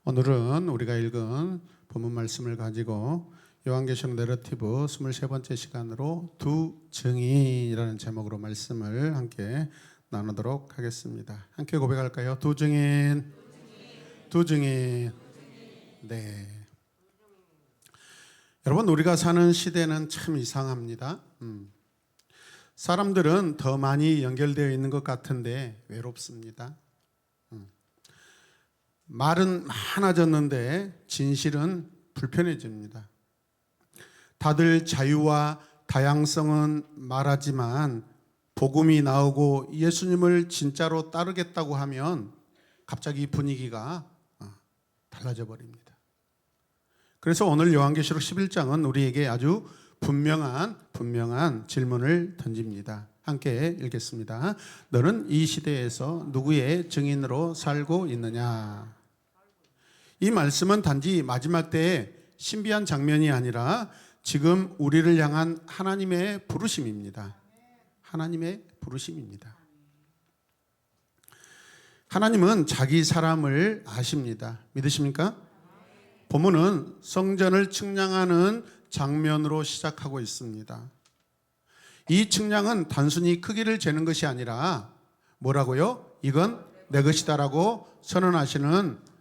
오늘은 우리가 읽은 본문 말씀을 가지고 요한계시록 내러티브 23번째 시간으로 두 증인이라는 제목으로 말씀을 함께 나누도록 하겠습니다. 함께 고백할까요? 두 증인, 두 증인. 네. 여러분, 우리가 사는 시대는 참 이상합니다. 사람들은 더 많이 연결되어 있는 것 같은데 외롭습니다. 말은 많아졌는데 진실은 불편해집니다. 다들 자유와 다양성은 말하지만 복음이 나오고 예수님을 진짜로 따르겠다고 하면 갑자기 분위기가 달라져 버립니다. 그래서 오늘 요한계시록 11장은 우리에게 아주 분명한 질문을 던집니다. 함께 읽겠습니다. 너는 이 시대에서 누구의 증인으로 살고 있느냐? 이 말씀은 단지 마지막 때의 신비한 장면이 아니라 지금 우리를 향한 하나님의 부르심입니다. 하나님의 부르심입니다. 하나님은 자기 사람을 아십니다. 믿으십니까? 본문은 성전을 측량하는 장면으로 시작하고 있습니다. 이 측량은 단순히 크기를 재는 것이 아니라 뭐라고요? 이건 내 것이다라고 선언하시는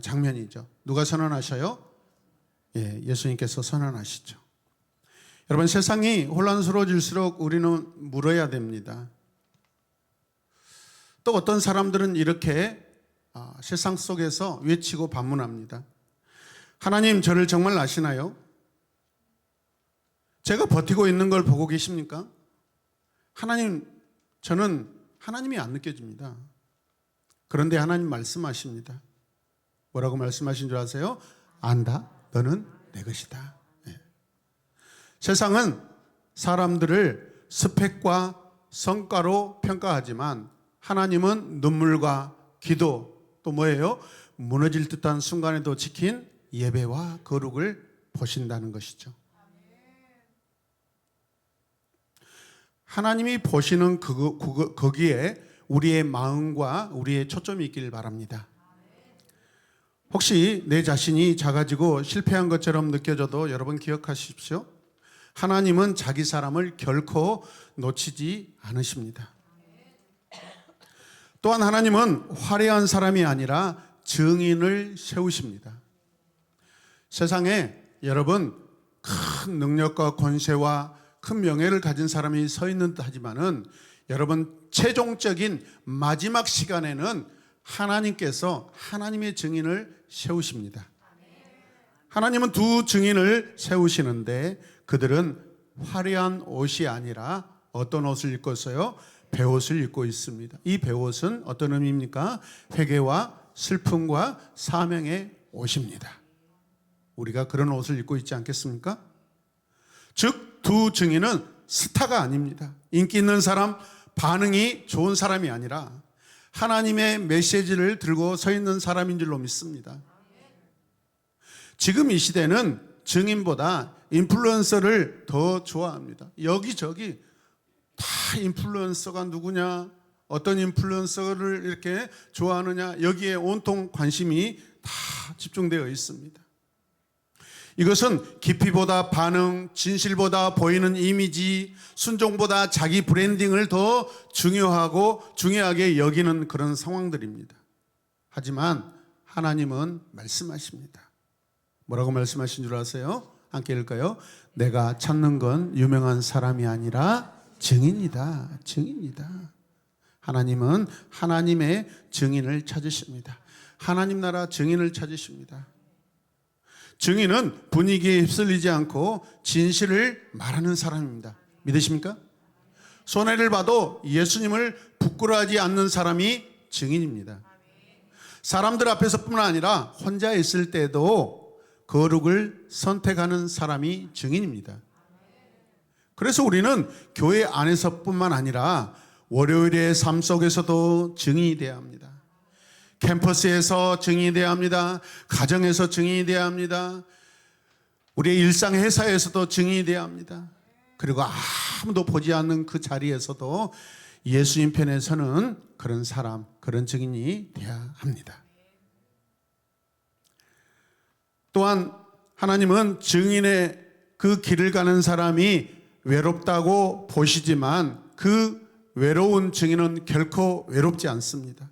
장면이죠. 누가 선언하셔요? 예수님께서 선언하시죠. 여러분, 세상이 혼란스러워질수록 우리는 물어야 됩니다. 또 어떤 사람들은 이렇게 세상 속에서 외치고 반문합니다. 하나님, 저를 정말 아시나요? 제가 버티고 있는 걸 보고 계십니까? 하나님, 저는 하나님이 안 느껴집니다. 그런데 하나님 말씀하십니다. 뭐라고 말씀하신 줄 아세요? 안다. 너는 내 것이다. 세상은 사람들을 스펙과 성과로 평가하지만 하나님은 눈물과 기도, 또 뭐예요? 무너질 듯한 순간에도 지킨 예배와 거룩을 보신다는 것이죠. 하나님이 보시는 거기에 우리의 마음과 우리의 초점이 있길 바랍니다. 혹시 내 자신이 작아지고 실패한 것처럼 느껴져도 여러분 기억하십시오. 하나님은 자기 사람을 결코 놓치지 않으십니다. 또한 하나님은 화려한 사람이 아니라 증인을 세우십니다. 세상에 여러분 큰 능력과 권세와 큰 명예를 가진 사람이 서 있는 듯 하지만은 여러분 최종적인 마지막 시간에는 하나님께서 하나님의 증인을 세우십니다. 하나님은 두 증인을 세우시는데 그들은 화려한 옷이 아니라 어떤 옷을 입고 있어요? 베옷을 입고 있습니다. 이 베옷은 어떤 의미입니까? 회개와 슬픔과 사명의 옷입니다. 우리가 그런 옷을 입고 있지 않겠습니까? 즉 두 증인은 스타가 아닙니다. 인기 있는 사람, 반응이 좋은 사람이 아니라 하나님의 메시지를 들고 서 있는 사람인 줄로 믿습니다. 지금 이 시대는 증인보다 인플루언서를 더 좋아합니다. 여기저기 다 인플루언서가 누구냐, 어떤 인플루언서를 이렇게 좋아하느냐, 여기에 온통 관심이 다 집중되어 있습니다. 이것은 깊이보다 반응, 진실보다 보이는 이미지, 순종보다 자기 브랜딩을 더 중요하게 여기는 그런 상황들입니다. 하지만 하나님은 말씀하십니다. 뭐라고 말씀하신 줄 아세요? 함께 읽을까요? 내가 찾는 건 유명한 사람이 아니라 증인이다. 증인이다. 하나님은 하나님의 증인을 찾으십니다. 하나님 나라 증인을 찾으십니다. 증인은 분위기에 휩쓸리지 않고 진실을 말하는 사람입니다. 믿으십니까? 손해를 봐도 예수님을 부끄러워하지 않는 사람이 증인입니다. 사람들 앞에서뿐만 아니라 혼자 있을 때도 거룩을 선택하는 사람이 증인입니다. 그래서 우리는 교회 안에서뿐만 아니라 월요일의 삶 속에서도 증인이 되어야 합니다. 캠퍼스에서 증인이 되어야 합니다. 가정에서 증인이 되어야 합니다. 우리의 일상 회사에서도 증인이 되어야 합니다. 그리고 아무도 보지 않는 그 자리에서도 예수님 편에 서는 그런 사람, 그런 증인이 되어야 합니다. 또한 하나님은 증인의 그 길을 가는 사람이 외롭다고 보시지만 그 외로운 증인은 결코 외롭지 않습니다.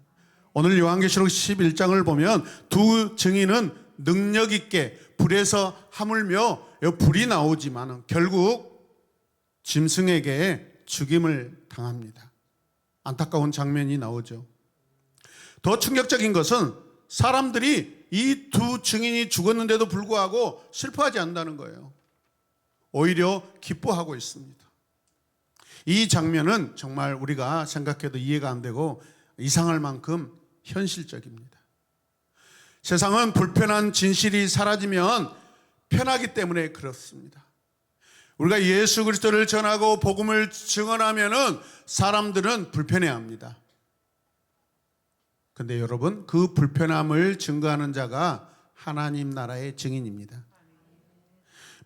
오늘 요한계시록 11장을 보면 두 증인은 능력 있게 불에서 하물며 불이 나오지만 결국 짐승에게 죽임을 당합니다. 안타까운 장면이 나오죠. 더 충격적인 것은 사람들이 이 두 증인이 죽었는데도 불구하고 슬퍼하지 않는다는 거예요. 오히려 기뻐하고 있습니다. 이 장면은 정말 우리가 생각해도 이해가 안 되고 이상할 만큼 현실적입니다. 세상은 불편한 진실이 사라지면 편하기 때문에 그렇습니다. 우리가 예수 그리스도를 전하고 복음을 증언하면은 사람들은 불편해합니다. 근데 여러분, 그 불편함을 증거하는 자가 하나님 나라의 증인입니다.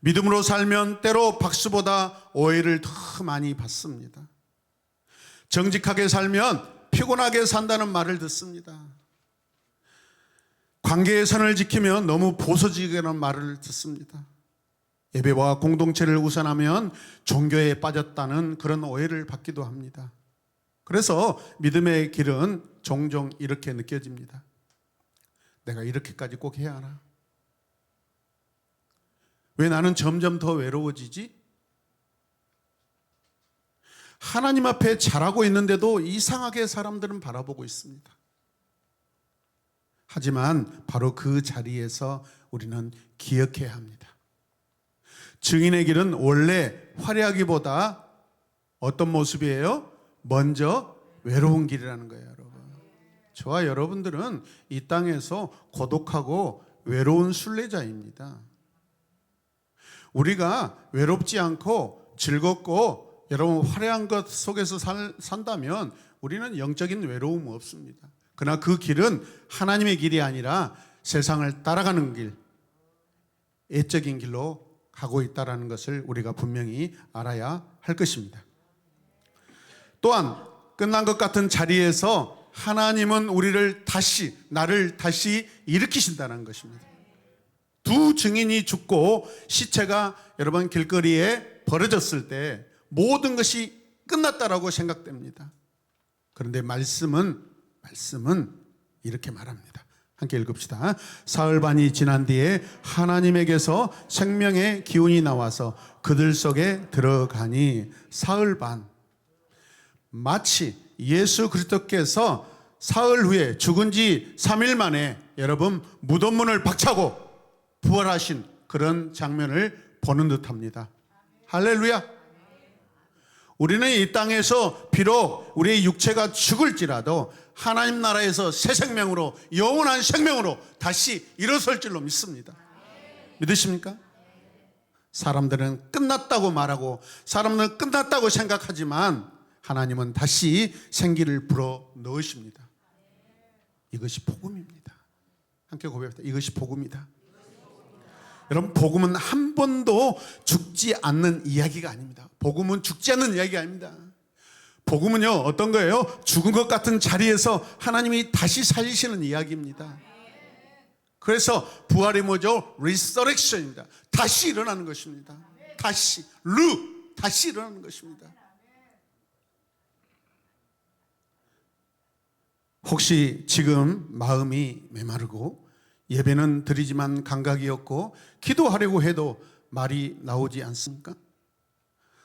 믿음으로 살면 때로 박수보다 오해를 더 많이 받습니다. 정직하게 살면 피곤하게 산다는 말을 듣습니다. 관계의 선을 지키면 너무 보수적이라는 말을 듣습니다. 예배와 공동체를 우선하면 종교에 빠졌다는 그런 오해를 받기도 합니다. 그래서 믿음의 길은 종종 이렇게 느껴집니다. 내가 이렇게까지 꼭 해야 하나? 왜 나는 점점 더 외로워지지? 하나님 앞에 잘하고 있는데도 이상하게 사람들은 바라보고 있습니다. 하지만 바로 그 자리에서 우리는 기억해야 합니다. 증인의 길은 원래 화려하기보다 어떤 모습이에요? 먼저 외로운 길이라는 거예요, 여러분. 저와 여러분들은 이 땅에서 고독하고 외로운 순례자입니다. 우리가 외롭지 않고 즐겁고 여러분 화려한 것 속에서 산다면 우리는 영적인 외로움 없습니다. 그러나 그 길은 하나님의 길이 아니라 세상을 따라가는 길, 애적인 길로 가고 있다는 것을 우리가 분명히 알아야 할 것입니다. 또한 끝난 것 같은 자리에서 하나님은 나를 다시 일으키신다는 것입니다. 두 증인이 죽고 시체가 여러분 길거리에 버려졌을 때 모든 것이 끝났다라고 생각됩니다. 그런데 말씀은 이렇게 말합니다. 함께 읽읍시다. 사흘반이 지난 뒤에 하나님에게서 생명의 기운이 나와서 그들 속에 들어가니 사흘반, 마치 예수 그리스도께서 사흘 후에 죽은 지 3일 만에 여러분 무덤문을 박차고 부활하신 그런 장면을 보는 듯합니다. 할렐루야. 우리는 이 땅에서 비록 우리의 육체가 죽을지라도 하나님 나라에서 새 생명으로 영원한 생명으로 다시 일어설 줄로 믿습니다. 믿으십니까? 사람들은 끝났다고 말하고 사람들은 끝났다고 생각하지만 하나님은 다시 생기를 불어 넣으십니다. 이것이 복음입니다. 함께 고백합니다. 이것이 복음이다. 여러분, 복음은 한 번도 죽지 않는 이야기가 아닙니다. 복음은 죽지 않는 이야기가 아닙니다. 복음은요, 어떤 거예요? 죽은 것 같은 자리에서 하나님이 다시 살리시는 이야기입니다. 그래서 부활이 뭐죠? Resurrection입니다. 다시 일어나는 것입니다. 다시 일어나는 것입니다. 혹시 지금 마음이 메마르고 예배는 드리지만 감각이 없고 기도하려고 해도 말이 나오지 않습니까?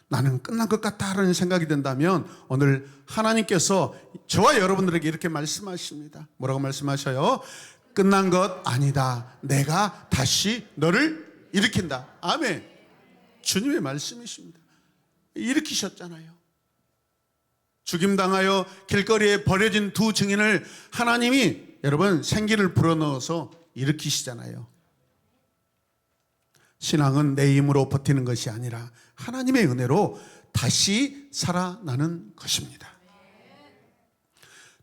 나는 끝난 것 같다라는 생각이 든다면 오늘 하나님께서 저와 여러분들에게 이렇게 말씀하십니다. 뭐라고 말씀하셔요? 끝난 것 아니다. 내가 다시 너를 일으킨다. 아멘. 주님의 말씀이십니다. 일으키셨잖아요. 죽임당하여 길거리에 버려진 두 증인을 하나님이 여러분 생기를 불어넣어서 일으키시잖아요. 신앙은 내 힘으로 버티는 것이 아니라 하나님의 은혜로 다시 살아나는 것입니다.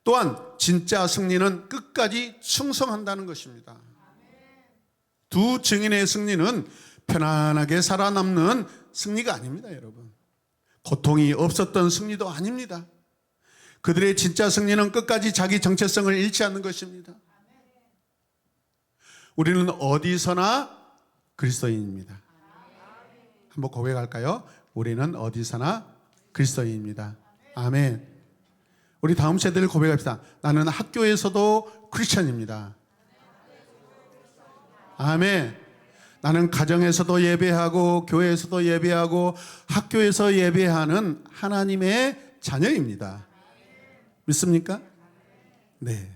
또한 진짜 승리는 끝까지 충성한다는 것입니다. 두 증인의 승리는 편안하게 살아남는 승리가 아닙니다, 여러분. 고통이 없었던 승리도 아닙니다. 그들의 진짜 승리는 끝까지 자기 정체성을 잃지 않는 것입니다. 우리는 어디서나 그리스도인입니다. 한번 고백할까요? 우리는 어디서나 그리스도인입니다. 아멘. 우리 다음 세대를 고백합시다. 나는 학교에서도 크리스천입니다. 아멘. 나는 가정에서도 예배하고 교회에서도 예배하고 학교에서 예배하는 하나님의 자녀입니다. 믿습니까? 네.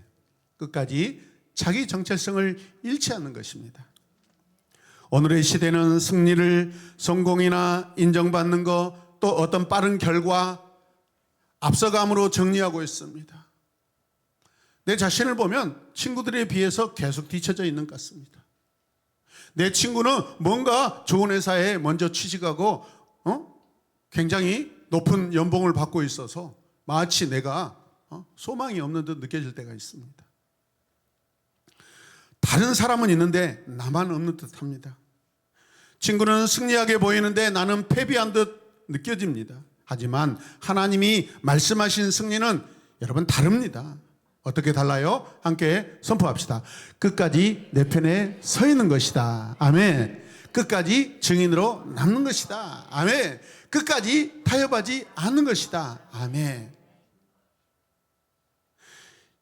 끝까지 자기 정체성을 잃지 않는 것입니다. 오늘의 시대는 승리를, 성공이나 인정받는 것, 또 어떤 빠른 결과, 앞서감으로 정리하고 있습니다. 내 자신을 보면 친구들에 비해서 계속 뒤처져 있는 것 같습니다. 내 친구는 뭔가 좋은 회사에 먼저 취직하고 굉장히 높은 연봉을 받고 있어서 마치 내가 소망이 없는 듯 느껴질 때가 있습니다. 다른 사람은 있는데 나만 없는 듯 합니다. 친구는 승리하게 보이는데 나는 패배한 듯 느껴집니다. 하지만 하나님이 말씀하신 승리는 여러분 다릅니다. 어떻게 달라요? 함께 선포합시다. 끝까지 내 편에 서 있는 것이다. 아멘. 끝까지 증인으로 남는 것이다. 아멘. 끝까지 타협하지 않는 것이다. 아멘.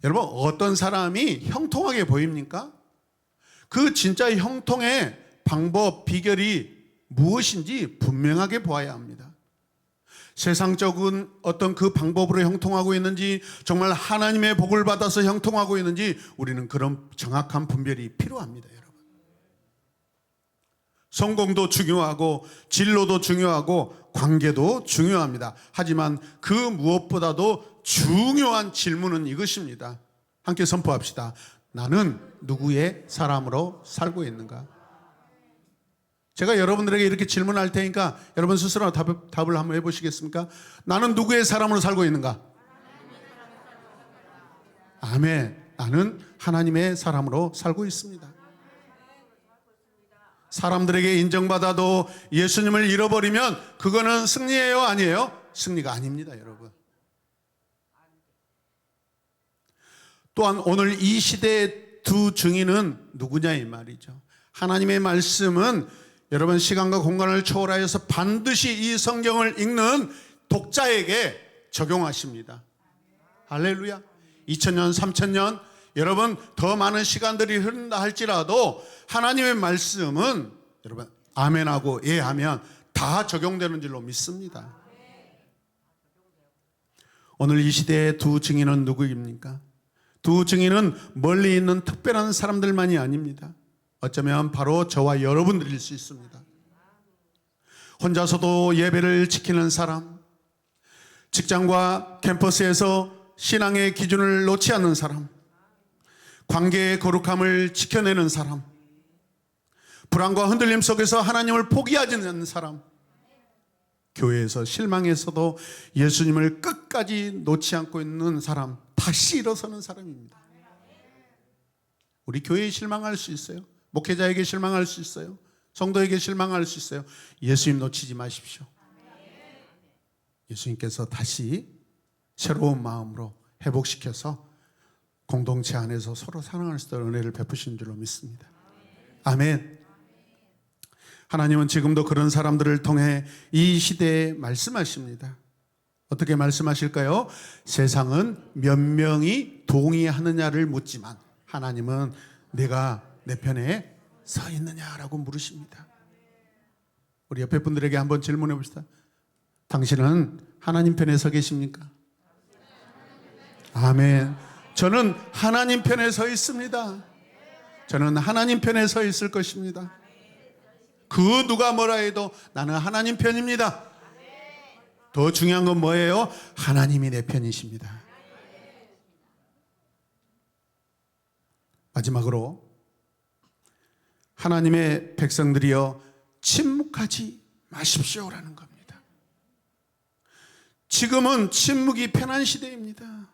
여러분, 어떤 사람이 형통하게 보입니까? 그 진짜 형통의 방법, 비결이 무엇인지 분명하게 보아야 합니다. 세상적인 어떤 그 방법으로 형통하고 있는지, 정말 하나님의 복을 받아서 형통하고 있는지, 우리는 그런 정확한 분별이 필요합니다, 여러분. 성공도 중요하고 진로도 중요하고 관계도 중요합니다. 하지만 그 무엇보다도 중요한 질문은 이것입니다. 함께 선포합시다. 나는 누구의 사람으로 살고 있는가? 제가 여러분들에게 이렇게 질문할 테니까 여러분 스스로 답을 한번 해보시겠습니까? 나는 누구의 사람으로 살고 있는가? 아멘. 나는 하나님의 사람으로 살고 있습니다. 사람들에게 인정받아도 예수님을 잃어버리면 그거는 승리예요, 아니에요? 승리가 아닙니다, 여러분. 또한 오늘 이 시대의 두 증인은 누구냐 이 말이죠. 하나님의 말씀은 여러분 시간과 공간을 초월하여서 반드시 이 성경을 읽는 독자에게 적용하십니다. 할렐루야. 2000년, 3000년 여러분 더 많은 시간들이 흐른다 할지라도 하나님의 말씀은 여러분 아멘하고 예하면 다 적용되는 줄로 믿습니다. 오늘 이 시대의 두 증인은 누구입니까? 두 증인은 멀리 있는 특별한 사람들만이 아닙니다. 어쩌면 바로 저와 여러분들일 수 있습니다. 혼자서도 예배를 지키는 사람, 직장과 캠퍼스에서 신앙의 기준을 놓지 않는 사람, 관계의 거룩함을 지켜내는 사람, 불안과 흔들림 속에서 하나님을 포기하지 않는 사람, 교회에서 실망해서도 예수님을 끝까지 놓지 않고 있는 사람, 다시 일어서는 사람입니다. 우리 교회에 실망할 수 있어요. 목회자에게 실망할 수 있어요. 성도에게 실망할 수 있어요. 예수님 놓치지 마십시오. 예수님께서 다시 새로운 마음으로 회복시켜서 공동체 안에서 서로 사랑할 수 있도록 은혜를 베푸신 줄로 믿습니다. 아멘. 하나님은 지금도 그런 사람들을 통해 이 시대에 말씀하십니다. 어떻게 말씀하실까요? 세상은 몇 명이 동의하느냐를 묻지만 하나님은 내가 내 편에 서 있느냐라고 물으십니다. 우리 옆에 분들에게 한번 질문해 봅시다. 당신은 하나님 편에 서 계십니까? 아멘. 저는 하나님 편에 서 있습니다. 저는 하나님 편에 서 있을 것입니다. 그 누가 뭐라 해도 나는 하나님 편입니다. 더 중요한 건 뭐예요? 하나님이 내 편이십니다. 마지막으로 하나님의 백성들이여 침묵하지 마십시오라는 겁니다. 지금은 침묵이 편한 시대입니다.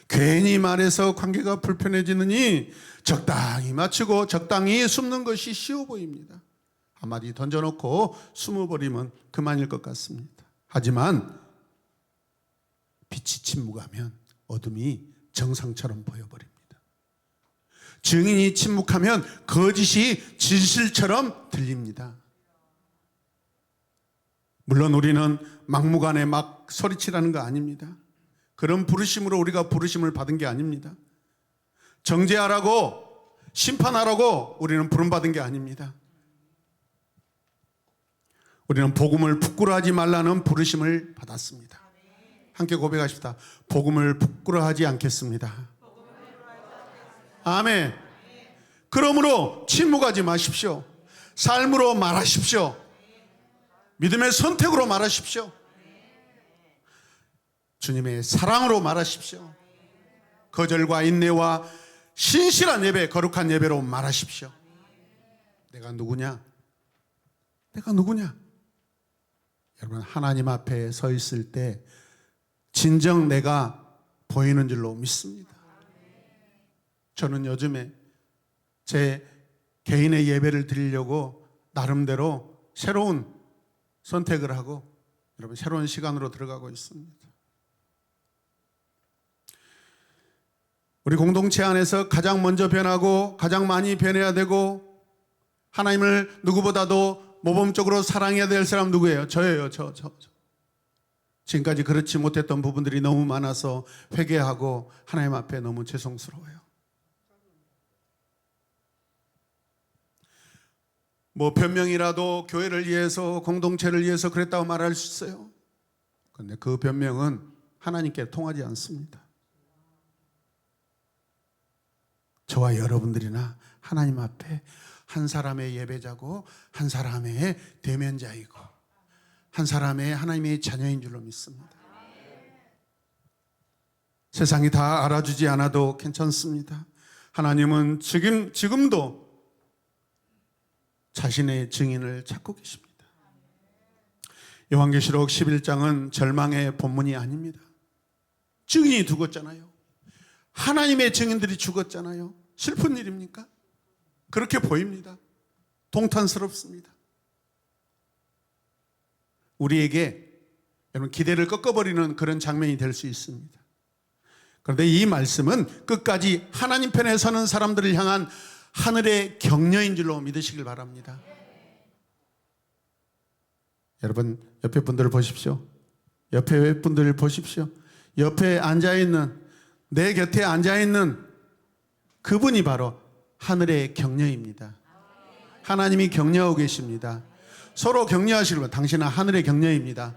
괜히 말해서 관계가 불편해지느니 적당히 맞추고 적당히 숨는 것이 쉬워 보입니다. 한마디 던져놓고 숨어버리면 그만일 것 같습니다. 하지만 빛이 침묵하면 어둠이 정상처럼 보여버립니다. 증인이 침묵하면 거짓이 진실처럼 들립니다. 물론 우리는 막무가내 막 소리치라는 거 아닙니다. 그런 부르심으로 우리가 부르심을 받은 게 아닙니다. 정죄하라고, 심판하라고 우리는 부름받은 게 아닙니다. 우리는 복음을 부끄러워하지 말라는 부르심을 받았습니다. 함께 고백하십시다. 복음을 부끄러워하지 않겠습니다. 아멘. 그러므로 침묵하지 마십시오. 삶으로 말하십시오. 믿음의 선택으로 말하십시오. 주님의 사랑으로 말하십시오. 거절과 인내와 신실한 예배, 거룩한 예배로 말하십시오. 내가 누구냐? 내가 누구냐? 여러분, 하나님 앞에 서 있을 때 진정 내가 보이는 줄로 믿습니다. 저는 요즘에 제 개인의 예배를 드리려고 나름대로 새로운 선택을 하고 여러분 새로운 시간으로 들어가고 있습니다. 우리 공동체 안에서 가장 먼저 변하고 가장 많이 변해야 되고 하나님을 누구보다도 모범적으로 사랑해야 될 사람 누구예요? 저예요. 저. 지금까지 그렇지 못했던 부분들이 너무 많아서 회개하고 하나님 앞에 너무 죄송스러워요. 뭐 변명이라도 교회를 위해서 공동체를 위해서 그랬다고 말할 수 있어요. 그런데 그 변명은 하나님께 통하지 않습니다. 저와 여러분들이나 하나님 앞에 한 사람의 예배자고 한 사람의 대면자이고 한 사람의 하나님의 자녀인 줄로 믿습니다. 세상이 다 알아주지 않아도 괜찮습니다. 하나님은 지금도 자신의 증인을 찾고 계십니다. 요한계시록 11장은 절망의 본문이 아닙니다. 증인이 죽었잖아요. 하나님의 증인들이 죽었잖아요. 슬픈 일입니까? 그렇게 보입니다. 동탄스럽습니다. 우리에게 여러분 기대를 꺾어버리는 그런 장면이 될 수 있습니다. 그런데 이 말씀은 끝까지 하나님 편에 서는 사람들을 향한 하늘의 격려인 줄로 믿으시길 바랍니다. 여러분 옆에 분들을 보십시오. 옆에 분들을 보십시오. 옆에 앉아있는 내 곁에 앉아있는 그분이 바로 하늘의 격려입니다. 하나님이 격려하고 계십니다. 서로 격려하시려면 당신은 하늘의 격려입니다.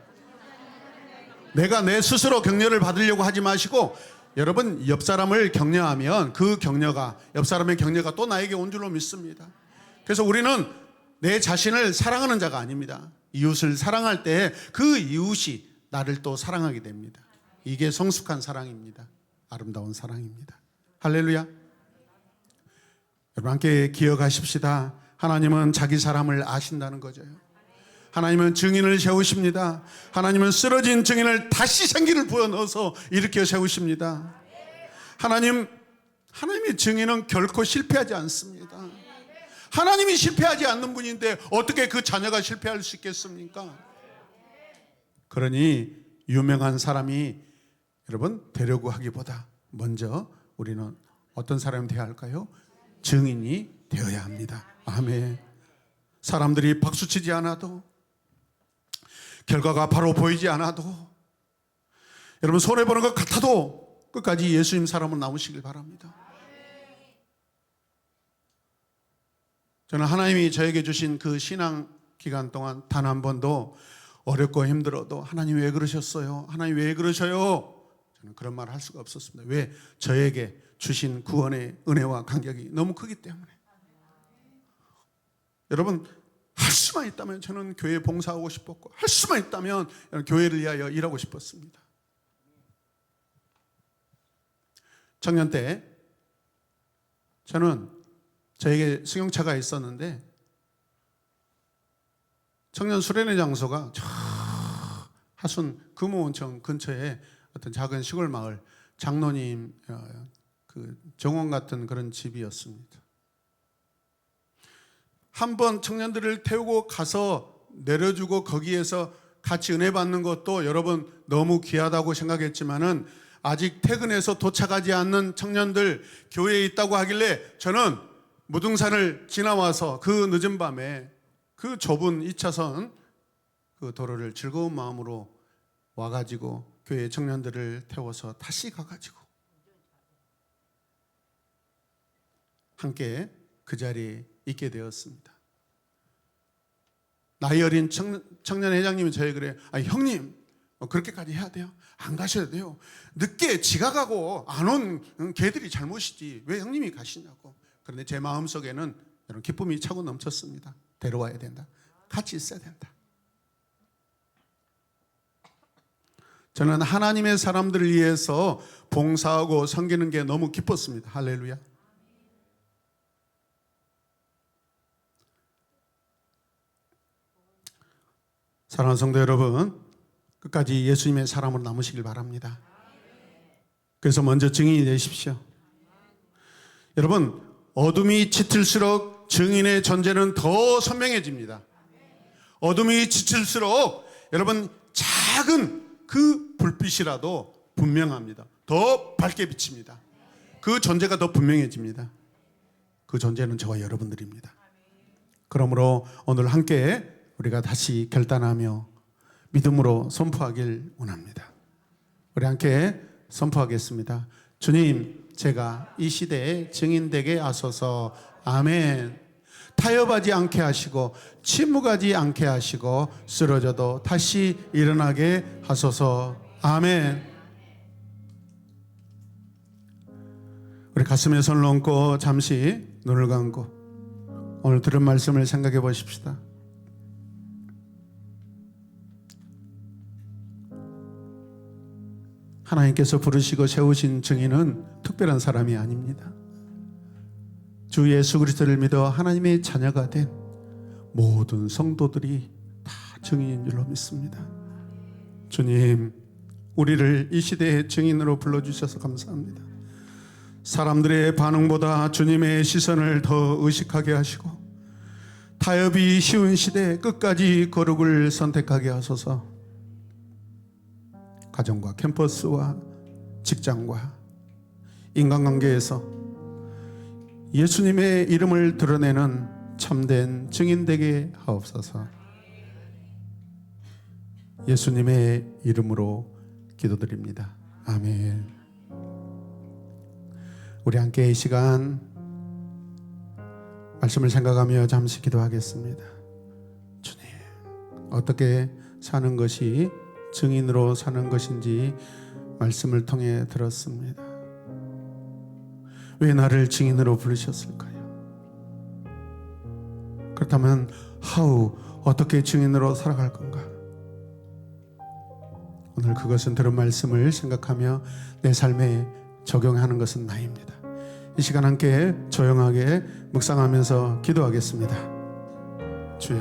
내가 내 스스로 격려를 받으려고 하지 마시고 여러분 옆 사람을 격려하면 그 격려가 옆 사람의 격려가 또 나에게 온 줄로 믿습니다. 그래서 우리는 내 자신을 사랑하는 자가 아닙니다. 이웃을 사랑할 때 그 이웃이 나를 또 사랑하게 됩니다. 이게 성숙한 사랑입니다. 아름다운 사랑입니다. 할렐루야. 여러분 함께 기억하십시다. 하나님은 자기 사람을 아신다는 거죠. 하나님은 증인을 세우십니다. 하나님은 쓰러진 증인을 다시 생기를 부어넣어서 일으켜 세우십니다. 하나님의 증인은 결코 실패하지 않습니다. 하나님이 실패하지 않는 분인데 어떻게 그 자녀가 실패할 수 있겠습니까? 그러니 유명한 사람이 여러분 되려고 하기보다 먼저 우리는 어떤 사람이 되어야 할까요? 증인이 되어야 합니다. 아멘. 사람들이 박수치지 않아도 결과가 바로 보이지 않아도 여러분 손해보는 것 같아도 끝까지 예수님 사람으로 나오시길 바랍니다. 저는 하나님이 저에게 주신 그 신앙 기간 동안 단 한 번도 어렵고 힘들어도 하나님 왜 그러셨어요? 하나님 왜 그러셔요? 저는 그런 말을 할 수가 없었습니다. 왜? 저에게 주신 구원의 은혜와 간격이 너무 크기 때문에. 여러분 할 수만 있다면 저는 교회에 봉사하고 싶었고 할 수만 있다면 교회를 위하여 일하고 싶었습니다. 청년 때 저는 저에게 승용차가 있었는데 청년 수련회 장소가 저 하순 금호원청 근처에 어떤 작은 시골 마을 장로님 그 정원 같은 그런 집이었습니다. 한번 청년들을 태우고 가서 내려주고 거기에서 같이 은혜 받는 것도 여러분 너무 귀하다고 생각했지만은 아직 퇴근해서 도착하지 않는 청년들 교회에 있다고 하길래 저는 무등산을 지나와서 그 늦은 밤에 그 좁은 2차선 그 도로를 즐거운 마음으로 와가지고 교회 청년들을 태워서 다시 가가지고 함께 그 자리에 있게 되었습니다. 나이 어린 청년 회장님이 저에게 그래요. 형님 그렇게까지 해야 돼요? 안 가셔도 돼요. 늦게 지가 가고 안 온 걔들이 잘못이지 왜 형님이 가시냐고. 그런데 제 마음속에는 이런 기쁨이 차고 넘쳤습니다. 데려와야 된다. 같이 있어야 된다. 저는 하나님의 사람들을 위해서 봉사하고 섬기는 게 너무 기뻤습니다. 할렐루야. 사랑하는 성도 여러분, 끝까지 예수님의 사람으로 남으시길 바랍니다. 그래서 먼저 증인이 되십시오. 여러분, 어둠이 짙을수록 증인의 존재는 더 선명해집니다. 어둠이 짙을수록 여러분 작은 그 불빛이라도 분명합니다. 더 밝게 비칩니다. 그 존재가 더 분명해집니다. 그 존재는 저와 여러분들입니다. 그러므로 오늘 함께 우리가 다시 결단하며 믿음으로 선포하길 원합니다. 우리 함께 선포하겠습니다. 주님, 제가 이 시대에 증인되게 하소서. 아멘. 타협하지 않게 하시고 침묵하지 않게 하시고 쓰러져도 다시 일어나게 하소서. 아멘. 우리 가슴에 손을 얹고 잠시 눈을 감고 오늘 들은 말씀을 생각해 보십시다. 하나님께서 부르시고 세우신 증인은 특별한 사람이 아닙니다. 주 예수 그리스도를 믿어 하나님의 자녀가 된 모든 성도들이 다 증인인 줄로 믿습니다. 주님, 우리를 이 시대의 증인으로 불러주셔서 감사합니다. 사람들의 반응보다 주님의 시선을 더 의식하게 하시고 타협이 쉬운 시대에 끝까지 거룩을 선택하게 하소서. 가정과 캠퍼스와 직장과 인간관계에서 예수님의 이름을 드러내는 참된 증인 되게 하옵소서. 예수님의 이름으로 기도드립니다. 아멘. 우리 함께 이 시간 말씀을 생각하며 잠시 기도하겠습니다. 주님, 어떻게 사는 것이 증인으로 사는 것인지 말씀을 통해 들었습니다. 왜 나를 증인으로 부르셨을까요? 그렇다면 어떻게 증인으로 살아갈 건가? 오늘 그것은 들은 말씀을 생각하며 내 삶에 적용하는 것은 나입니다. 이 시간 함께 조용하게 묵상하면서 기도하겠습니다. 주여,